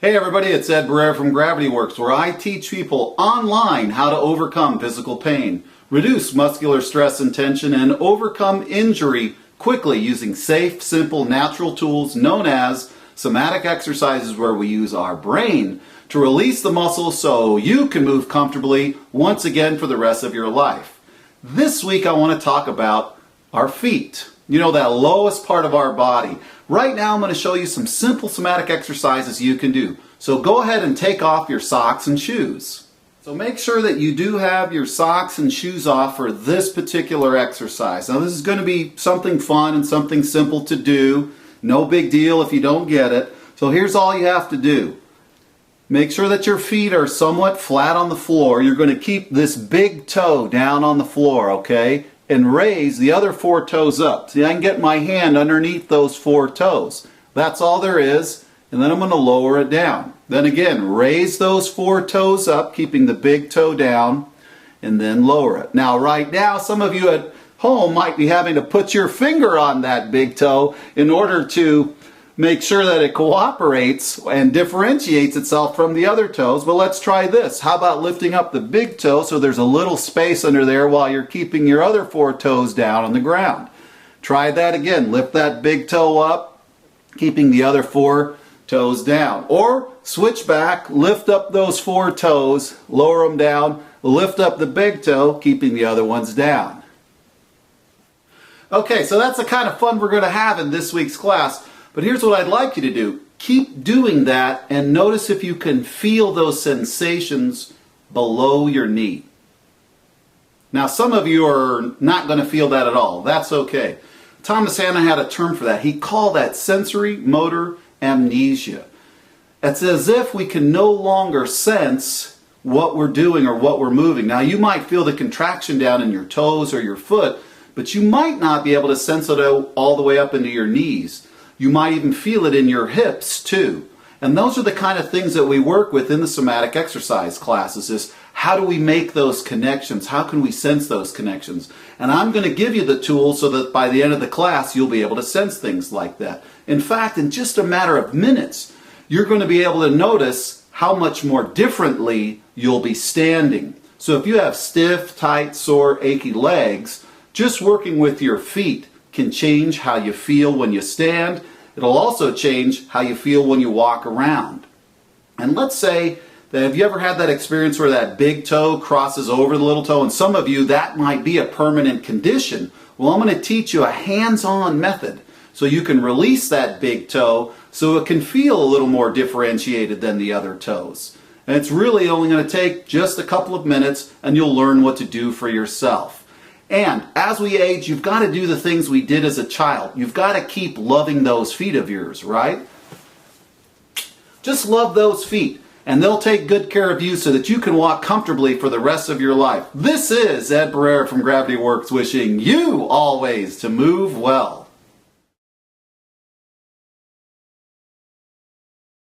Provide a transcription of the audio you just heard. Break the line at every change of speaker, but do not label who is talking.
Hey everybody, it's Ed Barrera from Werks, where I teach people online how to overcome physical pain, reduce muscular stress and tension, and overcome injury quickly using safe, simple, natural tools known as somatic exercises, where we use our brain to release the muscles so you can move comfortably once again for the rest of your life. This week I want to talk about our feet. You know, that lowest part of our body. Right now I'm going to show you some simple somatic exercises you can do. So go ahead and take off your socks and shoes. So make sure that you do have your socks and shoes off for this particular exercise. Now this is going to be something fun and something simple to do. No big deal if you don't get it. So here's all you have to do. Make sure that your feet are somewhat flat on the floor. You're going to keep this big toe down on the floor, okay? And raise the other 4 toes up. See, I can get my hand underneath those 4 toes. That's all there is. And then I'm going to lower it down. Then again, raise those 4 toes up, keeping the big toe down, and then lower it. Now, right now, some of you at home might be having to put your finger on that big toe in order to make sure that it cooperates and differentiates itself from the other toes. But let's try this. How about lifting up the big toe so there's a little space under there while you're keeping your other 4 toes down on the ground? Try that again. Lift that big toe up, keeping the other 4 toes down. Or switch back, lift up those 4 toes, lower them down, lift up the big toe, keeping the other ones down. Okay, so that's the kind of fun we're going to have in this week's class. But here's what I'd like you to do. Keep doing that and notice if you can feel those sensations below your knee. Now some of you are not going to feel that at all. That's okay. Thomas Hanna had a term for that. He called that sensory motor amnesia. It's as if we can no longer sense what we're doing or what we're moving. Now you might feel the contraction down in your toes or your foot, but you might not be able to sense it all the way up into your knees. You might even feel it in your hips too. And those are the kind of things that we work with in the somatic exercise classes, is how do we make those connections? How can we sense those connections? And I'm going to give you the tools so that by the end of the class you'll be able to sense things like that. In fact, in just a matter of minutes, you're going to be able to notice how much more differently you'll be standing. So if you have stiff, tight, sore, achy legs, just working with your feet can change how you feel when you stand. It'll also change how you feel when you walk around. And let's say that, have you ever had that experience where that big toe crosses over the little toe? And some of you, that might be a permanent condition. Well, I'm going to teach you a hands-on method so you can release that big toe so it can feel a little more differentiated than the other toes. And it's really only going to take just a couple of minutes and you'll learn what to do for yourself. And as we age, you've got to do the things we did as a child. You've got to keep loving those feet of yours, right? Just love those feet, and they'll take good care of you so that you can walk comfortably for the rest of your life. This is Ed Barrera from Werks, wishing you always to move well.